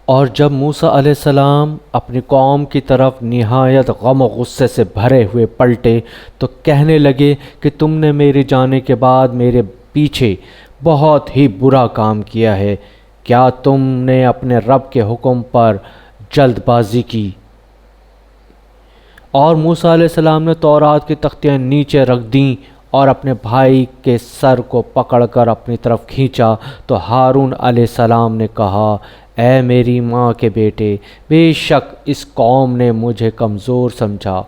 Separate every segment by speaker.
Speaker 1: اور جب موسیٰ علیہ السلام اپنی قوم کی طرف نہایت غم و غصے سے بھرے ہوئے پلٹے تو کہنے لگے کہ تم نے میرے جانے کے بعد میرے پیچھے بہت ہی برا کام کیا ہے۔ کیا تم نے اپنے رب کے حکم پر جلد بازی کی؟ اور موسیٰ علیہ السلام نے تورات کی تختیاں نیچے رکھ دیں اور اپنے بھائی کے سر کو پکڑ کر اپنی طرف کھینچا تو ہارون علیہ السلام نے کہا، اے میری ماں کے بیٹے، بے شک اس قوم نے مجھے کمزور سمجھا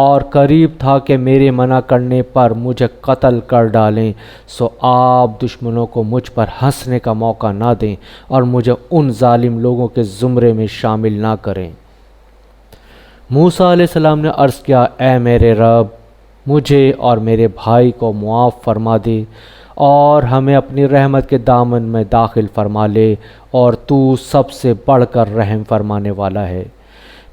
Speaker 1: اور قریب تھا کہ میرے منع کرنے پر مجھے قتل کر ڈالیں، سو آپ دشمنوں کو مجھ پر ہنسنے کا موقع نہ دیں اور مجھے ان ظالم لوگوں کے زمرے میں شامل نہ کریں۔ موسیٰ علیہ السلام نے عرض کیا، اے میرے رب، مجھے اور میرے بھائی کو معاف فرما دے اور ہمیں اپنی رحمت کے دامن میں داخل فرما لے، اور تو سب سے بڑھ کر رحم فرمانے والا ہے۔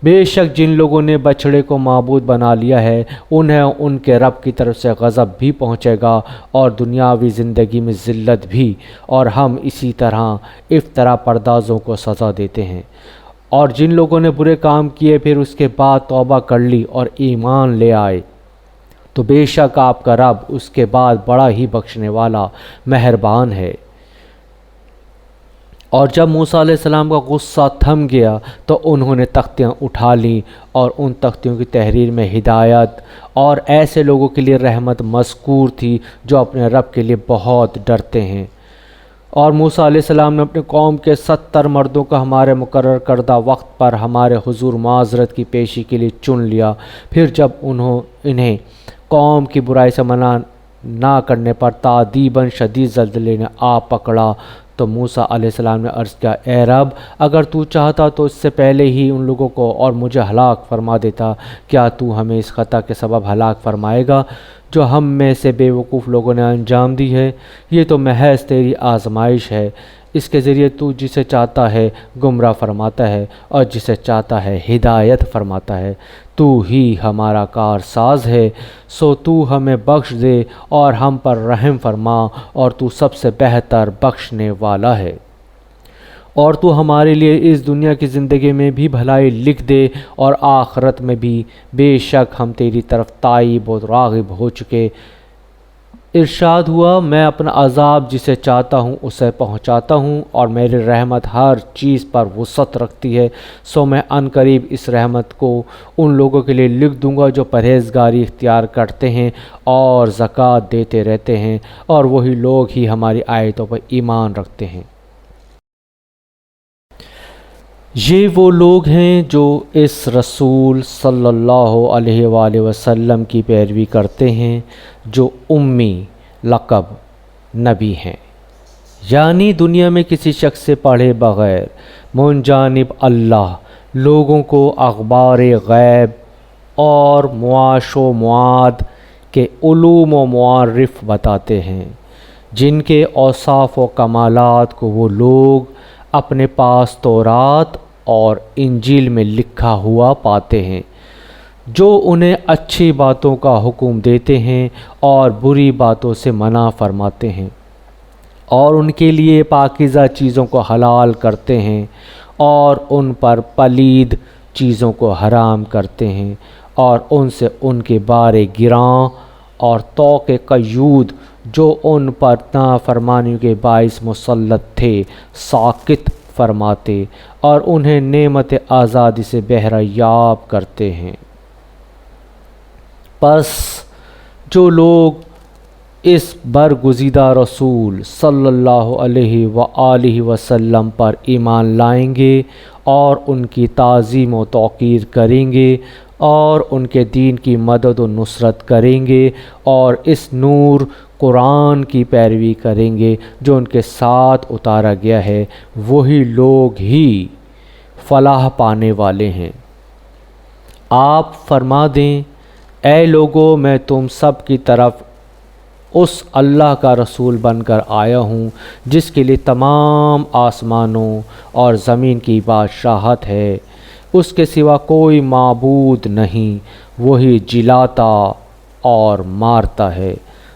Speaker 1: بے شک جن لوگوں نے بچھڑے کو معبود بنا لیا ہے انہیں ان کے رب کی طرف سے غضب بھی پہنچے گا اور دنیاوی زندگی میں ذلت بھی، اور ہم اسی طرح افطرا پردازوں کو سزا دیتے ہیں۔ اور جن لوگوں نے برے کام کیے پھر اس کے بعد توبہ کر لی اور ایمان لے آئے تو بے شک آپ کا رب اس کے بعد بڑا ہی بخشنے والا مہربان ہے۔ اور جب موسیٰ علیہ السلام کا غصہ تھم گیا تو انہوں نے تختیاں اٹھا لیں، اور ان تختیوں کی تحریر میں ہدایت اور ایسے لوگوں کے لیے رحمت مذکور تھی جو اپنے رب کے لیے بہت ڈرتے ہیں۔ اور موسیٰ علیہ السلام نے اپنے قوم کے 70 مردوں کو ہمارے مقرر کردہ وقت پر ہمارے حضور معذرت کی پیشی کے لیے چن لیا۔ پھر جب انہیں قوم کی برائی سے منع نہ کرنے پر تادیباً شدید زلزلے نے آ پکڑا تو موسیٰ علیہ السلام نے عرض کیا، اے رب، اگر تو چاہتا تو اس سے پہلے ہی ان لوگوں کو اور مجھے ہلاک فرما دیتا۔ کیا تو ہمیں اس خطا کے سبب ہلاک فرمائے گا جو ہم میں سے بے وقوف لوگوں نے انجام دی ہے؟ یہ تو محض تیری آزمائش ہے، اس کے ذریعے تو جسے چاہتا ہے گمراہ فرماتا ہے اور جسے چاہتا ہے ہدایت فرماتا ہے۔ تو ہی ہمارا کارساز ہے، سو تو ہمیں بخش دے اور ہم پر رحم فرما، اور تو سب سے بہتر بخشنے والا ہے۔ اور تو ہمارے لیے اس دنیا کی زندگی میں بھی بھلائی لکھ دے اور آخرت میں بھی، بے شک ہم تیری طرف تائب و راغب ہو چکے۔ ارشاد ہوا، میں اپنا عذاب جسے چاہتا ہوں اسے پہنچاتا ہوں، اور میری رحمت ہر چیز پر وسعت رکھتی ہے، سو میں عن قریب اس رحمت کو ان لوگوں کے لیے لکھ دوں گا جو پرہیزگاری اختیار کرتے ہیں اور زکوٰۃ دیتے رہتے ہیں، اور وہی لوگ ہی ہماری آیتوں پر ایمان رکھتے ہیں۔ یہ وہ لوگ ہیں جو اس رسول صلی اللہ علیہ وآلہ وسلم کی پیروی کرتے ہیں جو امی لقب نبی ہیں، یعنی دنیا میں کسی شخص سے پڑھے بغیر من جانب اللہ لوگوں کو اخبار غیب اور معاش و معاد کے علوم و معارف بتاتے ہیں، جن کے اوصاف و کمالات کو وہ لوگ اپنے پاس تورات اور انجیل میں لکھا ہوا پاتے ہیں، جو انہیں اچھی باتوں کا حکم دیتے ہیں اور بری باتوں سے منع فرماتے ہیں، اور ان کے لیے پاکیزہ چیزوں کو حلال کرتے ہیں اور ان پر پلید چیزوں کو حرام کرتے ہیں، اور ان سے ان کے بارے گراں اور طوق قیود جو ان پر نافرمانی کے باعث مسلط تھے ساقط فرماتے، اور انہیں نعمت آزادی سے بہرہ یاب کرتے ہیں۔ پس جو لوگ اس برگزیدہ رسول صلی اللہ علیہ وآلہ وسلم پر ایمان لائیں گے اور ان کی تعظیم و توقیر کریں گے اور ان کے دین کی مدد و نصرت کریں گے اور اس نور قرآن کی پیروی کریں گے جو ان کے ساتھ اتارا گیا ہے، وہی لوگ ہی فلاح پانے والے ہیں۔ آپ فرما دیں، اے لوگو، میں تم سب کی طرف اس اللہ کا رسول بن کر آیا ہوں جس کے لیے تمام آسمانوں اور زمین کی بادشاہت ہے، اس کے سوا کوئی معبود نہیں، وہی جلاتا اور مارتا ہے،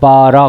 Speaker 1: 12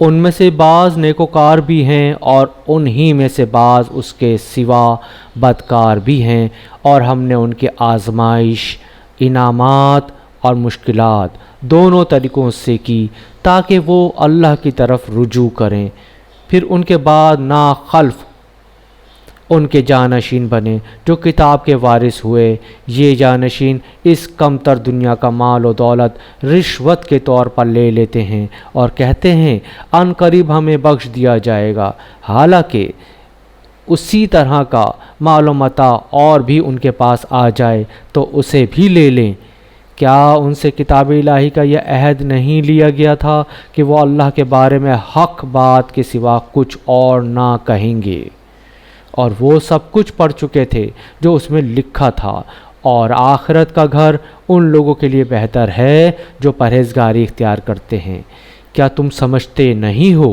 Speaker 1: ان میں سے بعض نیکوکار بھی ہیں اور انہی میں سے بعض اس کے سوا بدکار بھی ہیں، اور ہم نے ان کے آزمائش، انعامات اور مشکلات دونوں طریقوں سے کی تاکہ وہ اللہ کی طرف رجوع کریں، پھر ان کے بعد ناخلف ان کے جانشین بنے جو کتاب کے وارث ہوئے۔ یہ جانشین اس کمتر دنیا کا مال و دولت رشوت کے طور پر لے لیتے ہیں اور کہتے ہیں ان قریب ہمیں بخش دیا جائے گا، حالانکہ اسی طرح کا مال و متاع اور بھی ان کے پاس آ جائے تو اسے بھی لے لیں۔ کیا ان سے کتاب الہی کا یہ عہد نہیں لیا گیا تھا کہ وہ اللہ کے بارے میں حق بات کے سوا کچھ اور نہ کہیں گے، اور وہ سب کچھ پڑھ چکے تھے جو اس میں لکھا تھا، اور آخرت کا گھر ان لوگوں کے لیے بہتر ہے جو پرہیزگاری اختیار کرتے ہیں۔ کیا تم سمجھتے نہیں ہو؟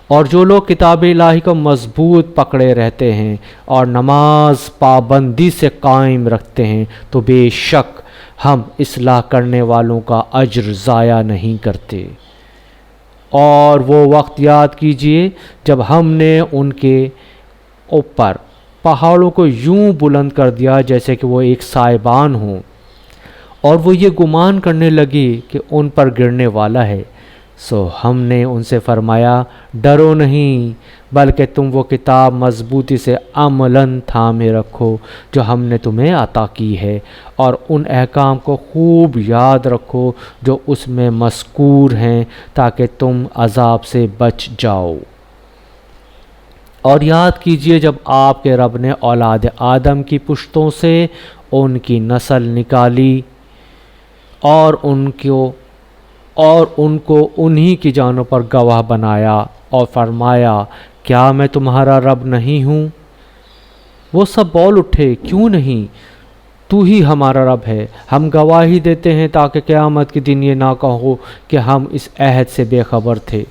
Speaker 1: اور جو لوگ کتاب الہی کو مضبوط پکڑے رہتے ہیں اور نماز پابندی سے قائم رکھتے ہیں تو بے شک ہم اصلاح کرنے والوں کا اجر ضائع نہیں کرتے۔ اور وہ وقت یاد کیجئے جب ہم نے ان کے اوپر پہاڑوں کو یوں بلند کر دیا جیسے کہ وہ ایک سائبان ہوں، اور وہ یہ گمان کرنے لگے کہ ان پر گرنے والا ہے، سو ہم نے ان سے فرمایا ڈرو نہیں، بلکہ تم وہ کتاب مضبوطی سے عملاً تھامے رکھو جو ہم نے تمہیں عطا کی ہے، اور ان احکام کو خوب یاد رکھو جو اس میں مذکور ہیں تاکہ تم عذاب سے بچ جاؤ۔ اور یاد کیجئے جب آپ کے رب نے اولاد آدم کی پشتوں سے ان کی نسل نکالی اور ان کو انہی کی جانوں پر گواہ بنایا اور فرمایا کیا میں تمہارا رب نہیں ہوں؟ وہ سب بول اٹھے کیوں نہیں، تو ہی ہمارا رب ہے، ہم گواہی دیتے ہیں تاکہ قیامت کے دن یہ نہ کہو کہ ہم اس عہد سے بے خبر تھے،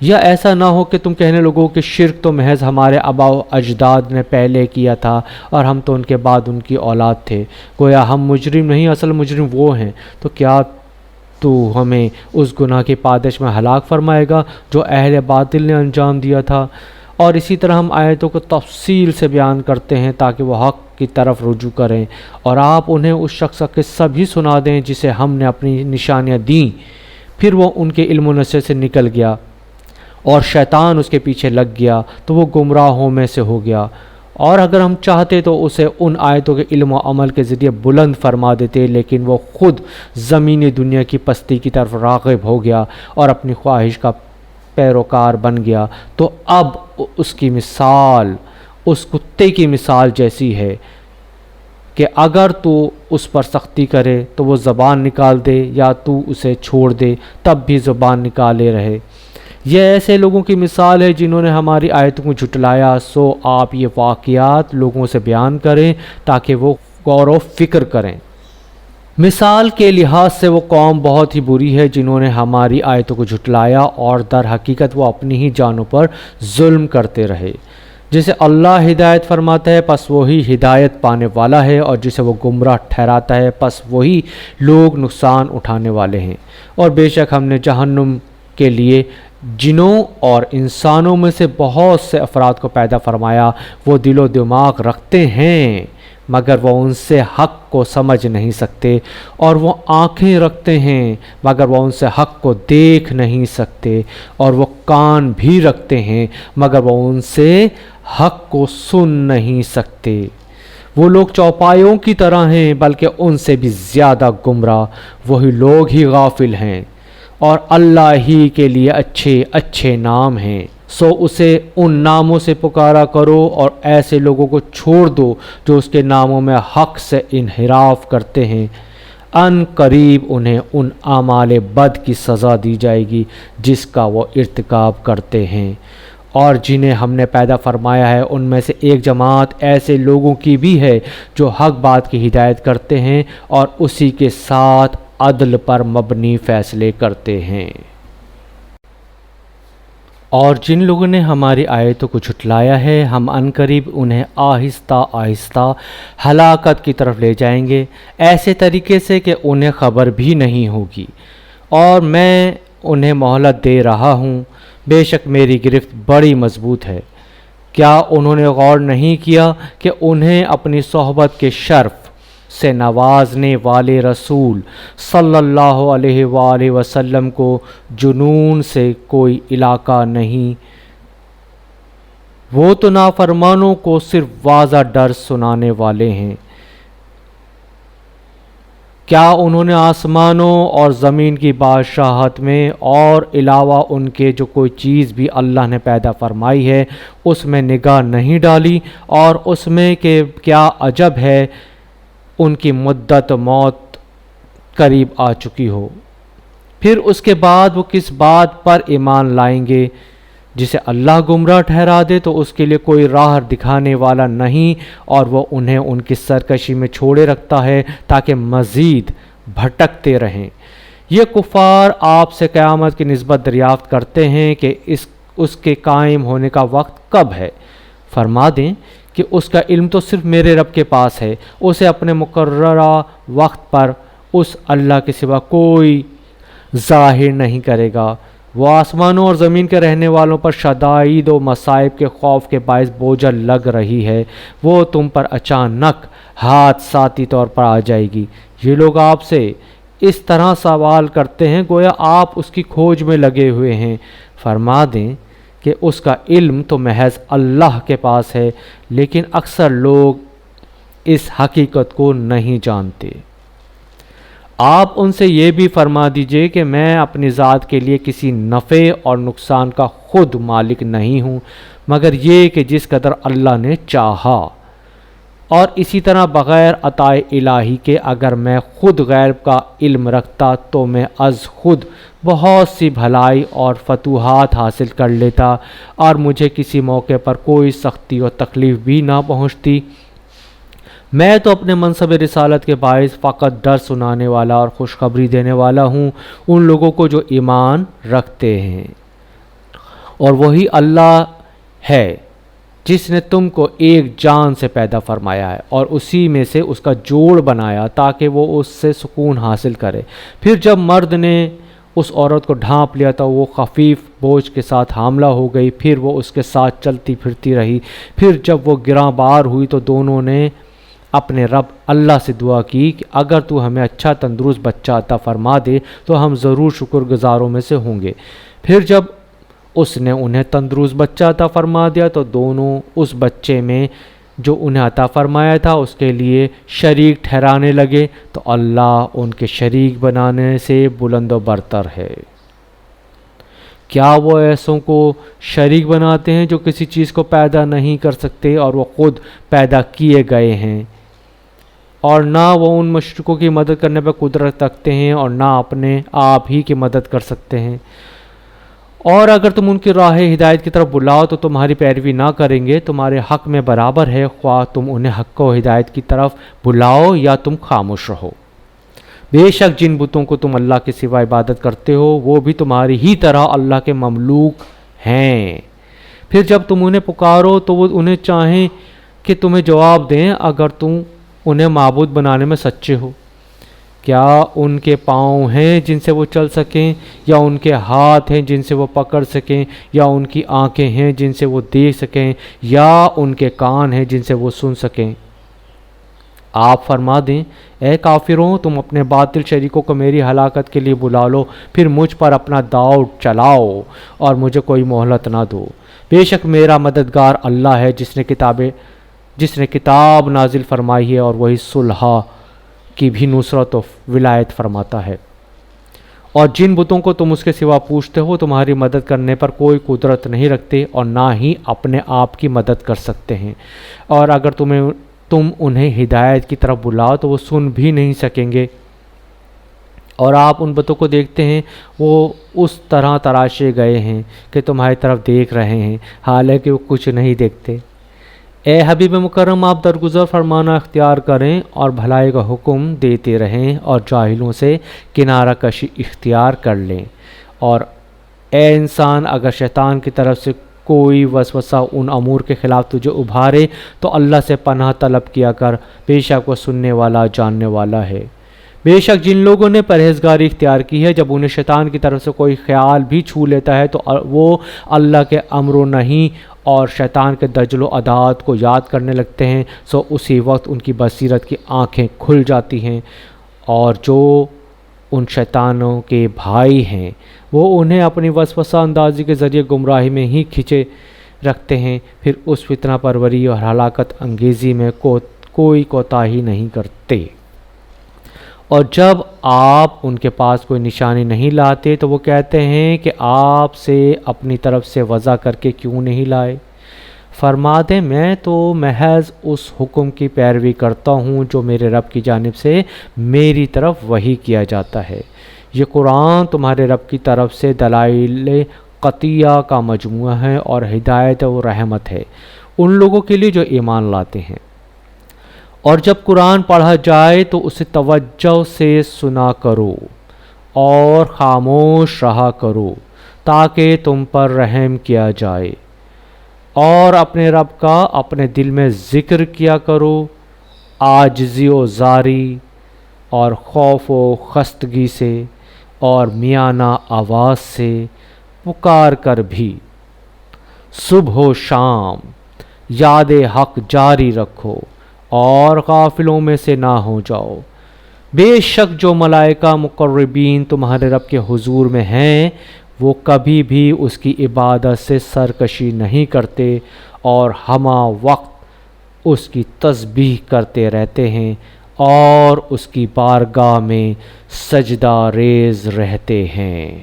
Speaker 1: یا ایسا نہ ہو کہ تم کہنے لگو کہ شرک تو محض ہمارے آباء و اجداد نے پہلے کیا تھا اور ہم تو ان کے بعد ان کی اولاد تھے، گویا ہم مجرم نہیں اصل مجرم وہ ہیں، تو کیا تو ہمیں اس گناہ کی پادش میں ہلاک فرمائے گا جو اہل باطل نے انجام دیا تھا؟ اور اسی طرح ہم آیتوں کو تفصیل سے بیان کرتے ہیں تاکہ وہ حق کی طرف رجوع کریں، اور آپ انہیں اس شخص کا قصہ بھی سنا دیں جسے ہم نے اپنی نشانیاں دیں، پھر وہ ان کے علم و نصیحت سے نکل گیا اور شیطان اس کے پیچھے لگ گیا تو وہ گمراہوں میں سے ہو گیا، اور اگر ہم چاہتے تو اسے ان آیتوں کے علم و عمل کے ذریعے بلند فرما دیتے، لیکن وہ خود زمینی دنیا کی پستی کی طرف راغب ہو گیا اور اپنی خواہش کا پیروکار بن گیا، تو اب اس کی مثال اس کتے کی مثال جیسی ہے کہ اگر تو اس پر سختی کرے تو وہ زبان نکال دے، یا تو اسے چھوڑ دے تب بھی زبان نکالے رہے۔ یہ ایسے لوگوں کی مثال ہے جنہوں نے ہماری آیتوں کو جھٹلایا، سو آپ یہ واقعات لوگوں سے بیان کریں تاکہ وہ غور و فکر کریں۔ مثال کے لحاظ سے وہ قوم بہت ہی بری ہے جنہوں نے ہماری آیتوں کو جھٹلایا اور در حقیقت وہ اپنی ہی جانوں پر ظلم کرتے رہے۔ جسے اللہ ہدایت فرماتا ہے پس وہی ہدایت پانے والا ہے، اور جسے وہ گمراہ ٹھہراتا ہے پس وہی لوگ نقصان اٹھانے والے ہیں۔ اور بے شک ہم نے جہنم کے لیے جنوں اور انسانوں میں سے بہت سے افراد کو پیدا فرمایا، وہ دل و دماغ رکھتے ہیں مگر وہ ان سے حق کو سمجھ نہیں سکتے، اور وہ آنکھیں رکھتے ہیں مگر وہ ان سے حق کو دیکھ نہیں سکتے، اور وہ کان بھی رکھتے ہیں مگر وہ ان سے حق کو سن نہیں سکتے۔ وہ لوگ چوپایوں کی طرح ہیں بلکہ ان سے بھی زیادہ گمراہ، وہی لوگ ہی غافل ہیں، اور اللہ ہی کے لیے اچھے اچھے نام ہیں، سو اسے ان ناموں سے پکارا کرو اور ایسے لوگوں کو چھوڑ دو جو اس کے ناموں میں حق سے انحراف کرتے ہیں، ان قریب انہیں ان اعمال بد کی سزا دی جائے گی جس کا وہ ارتکاب کرتے ہیں۔ اور جنہیں ہم نے پیدا فرمایا ہے ان میں سے ایک جماعت ایسے لوگوں کی بھی ہے جو حق بات کی ہدایت کرتے ہیں اور اسی کے ساتھ عدل پر مبنی فیصلے کرتے ہیں۔ اور جن لوگوں نے ہماری آیتوں کو جھٹلایا ہے ہم عنقریب انہیں آہستہ آہستہ ہلاکت کی طرف لے جائیں گے، ایسے طریقے سے کہ انہیں خبر بھی نہیں ہوگی، اور میں انہیں مہلت دے رہا ہوں، بے شک میری گرفت بڑی مضبوط ہے۔ کیا انہوں نے غور نہیں کیا کہ انہیں اپنی صحبت کے شرف سے نوازنے والے رسول صلی اللہ علیہ وآلہ وسلم کو جنون سے کوئی علاقہ نہیں؟ وہ تو نافرمانوں کو صرف واضح ڈر سنانے والے ہیں۔ کیا انہوں نے آسمانوں اور زمین کی بادشاہت میں اور علاوہ ان کے جو کوئی چیز بھی اللہ نے پیدا فرمائی ہے اس میں نگاہ نہیں ڈالی، اور اس میں کہ کیا عجب ہے ان کی مدت موت قریب آ چکی ہو؟ پھر اس کے بعد وہ کس بات پر ایمان لائیں گے؟ جسے اللہ گمراہ ٹھہرا دے تو اس کے لیے کوئی راہ دکھانے والا نہیں، اور وہ انہیں ان کی سرکشی میں چھوڑے رکھتا ہے تاکہ مزید بھٹکتے رہیں۔ یہ کفار آپ سے قیامت کی نسبت دریافت کرتے ہیں کہ اس کے قائم ہونے کا وقت کب ہے۔ فرما دیں کہ اس کا علم تو صرف میرے رب کے پاس ہے، اسے اپنے مقررہ وقت پر اس اللہ کے سوا کوئی ظاہر نہیں کرے گا۔ وہ آسمانوں اور زمین کے رہنے والوں پر شدائد و مصائب کے خوف کے باعث بوجھل لگ رہی ہے، وہ تم پر اچانک حادثاتی طور پر آ جائے گی۔ یہ لوگ آپ سے اس طرح سوال کرتے ہیں گویا آپ اس کی کھوج میں لگے ہوئے ہیں۔ فرما دیں کہ اس کا علم تو محض اللہ کے پاس ہے، لیکن اکثر لوگ اس حقیقت کو نہیں جانتے۔ آپ ان سے یہ بھی فرما دیجئے کہ میں اپنی ذات کے لیے کسی نفع اور نقصان کا خود مالک نہیں ہوں، مگر یہ کہ جس قدر اللہ نے چاہا، اور اسی طرح بغیر عطائے الہی کے اگر میں خود غیب کا علم رکھتا تو میں از خود بہت سی بھلائی اور فتوحات حاصل کر لیتا، اور مجھے کسی موقع پر کوئی سختی اور تکلیف بھی نہ پہنچتی۔ میں تو اپنے منصب رسالت کے باعث فقط ڈر سنانے والا اور خوشخبری دینے والا ہوں ان لوگوں کو جو ایمان رکھتے ہیں، اور وہی اللہ ہے جس نے تم کو ایک جان سے پیدا فرمایا ہے اور اسی میں سے اس کا جوڑ بنایا تاکہ وہ اس سے سکون حاصل کرے۔ پھر جب مرد نے اس عورت کو ڈھانپ لیا تو وہ خفیف بوجھ کے ساتھ حاملہ ہو گئی، پھر وہ اس کے ساتھ چلتی پھرتی رہی۔ پھر جب وہ گراں بار ہوئی تو دونوں نے اپنے رب اللہ سے دعا کی کہ اگر تو ہمیں اچھا تندرست بچہ عطا فرما دے تو ہم ضرور شکر گزاروں میں سے ہوں گے۔ پھر جب اس نے انہیں تندرست بچہ عطا فرما دیا تو دونوں اس بچے میں جو انہیں عطا فرمایا تھا اس کے لیے شریک ٹھہرانے لگے، تو اللہ ان کے شریک بنانے سے بلند و برتر ہے۔ کیا وہ ایسوں کو شریک بناتے ہیں جو کسی چیز کو پیدا نہیں کر سکتے اور وہ خود پیدا کیے گئے ہیں، اور نہ وہ ان مشرکوں کی مدد کرنے پر قدرت رکھتے ہیں اور نہ اپنے آپ ہی کی مدد کر سکتے ہیں؟ اور اگر تم ان کی راہ ہدایت کی طرف بلاؤ تو تمہاری پیروی نہ کریں گے، تمہارے حق میں برابر ہے، خواہ تم انہیں حق و ہدایت کی طرف بلاؤ یا تم خاموش رہو۔ بے شک جن بتوں کو تم اللہ کے سوا عبادت کرتے ہو وہ بھی تمہاری ہی طرح اللہ کے مملوک ہیں۔ پھر جب تم انہیں پکارو تو وہ انہیں چاہیں کہ تمہیں جواب دیں اگر تم انہیں معبود بنانے میں سچے ہو۔ کیا ان کے پاؤں ہیں جن سے وہ چل سکیں، یا ان کے ہاتھ ہیں جن سے وہ پکڑ سکیں، یا ان کی آنکھیں ہیں جن سے وہ دیکھ سکیں، یا ان کے کان ہیں جن سے وہ سن سکیں؟ آپ فرما دیں اے کافروں، تم اپنے باطل شریکوں کو میری ہلاکت کے لیے بلا لو، پھر مجھ پر اپنا داؤ چلاؤ اور مجھے کوئی مہلت نہ دو۔ بے شک میرا مددگار اللہ ہے جس نے کتاب نازل فرمائی ہے، اور وہی صلح کی بھی نصرت و ولایت فرماتا ہے۔ اور جن بتوں کو تم اس کے سوا پوچھتے ہو تمہاری مدد کرنے پر کوئی قدرت نہیں رکھتے اور نہ ہی اپنے آپ کی مدد کر سکتے ہیں، اور اگر تم انہیں ہدایت کی طرف بلاؤ تو وہ سن بھی نہیں سکیں گے۔ اور آپ ان بتوں کو دیکھتے ہیں وہ اس طرح تراشے گئے ہیں کہ تمہاری طرف دیکھ رہے ہیں حالانکہ وہ کچھ نہیں دیکھتے۔ اے حبیب مکرم، آپ درگزر فرمانا اختیار کریں اور بھلائی کا حکم دیتے رہیں اور جاہلوں سے کنارہ کشی اختیار کر لیں۔ اور اے انسان، اگر شیطان کی طرف سے کوئی وسوسہ ان امور کے خلاف تجھے ابھارے تو اللہ سے پناہ طلب کیا کر، بے شک وہ سننے والا جاننے والا ہے۔ بے شک جن لوگوں نے پرہیزگاری اختیار کی ہے، جب انہیں شیطان کی طرف سے کوئی خیال بھی چھو لیتا ہے تو وہ اللہ کے امر و نہی اور شیطان کے دجل و عداد کو یاد کرنے لگتے ہیں، سو اسی وقت ان کی بصیرت کی آنکھیں کھل جاتی ہیں، اور جو ان شیطانوں کے بھائی ہیں وہ انہیں اپنی وسوسہ اندازی کے ذریعے گمراہی میں ہی کھینچے رکھتے ہیں، پھر اس فتنہ پروری اور ہلاکت انگیزی میں کوئی کوتاہی نہیں کرتے۔ اور جب آپ ان کے پاس کوئی نشانی نہیں لاتے تو وہ کہتے ہیں کہ آپ سے اپنی طرف سے وضع کر کے کیوں نہیں لائے؟ فرما دیں میں تو محض اس حکم کی پیروی کرتا ہوں جو میرے رب کی جانب سے میری طرف وحی کیا جاتا ہے۔ یہ قرآن تمہارے رب کی طرف سے دلائل قطعیہ کا مجموعہ ہے اور ہدایت و رحمت ہے ان لوگوں کے لیے جو ایمان لاتے ہیں۔ اور جب قرآن پڑھا جائے تو اسے توجہ سے سنا کرو اور خاموش رہا کرو تاکہ تم پر رحم کیا جائے، اور اپنے رب کا اپنے دل میں ذکر کیا کرو، عاجزی و زاری اور خوف و خستگی سے اور میانہ آواز سے پکار کر بھی۔ صبح و شام یاد حق جاری رکھو اور غافلوں میں سے نہ ہو جاؤ۔ بے شک جو ملائکہ مقربین تمہارے رب کے حضور میں ہیں وہ کبھی بھی اس کی عبادت سے سرکشی نہیں کرتے اور ہمہ وقت اس کی تسبیح کرتے رہتے ہیں اور اس کی بارگاہ میں سجدہ ریز رہتے ہیں۔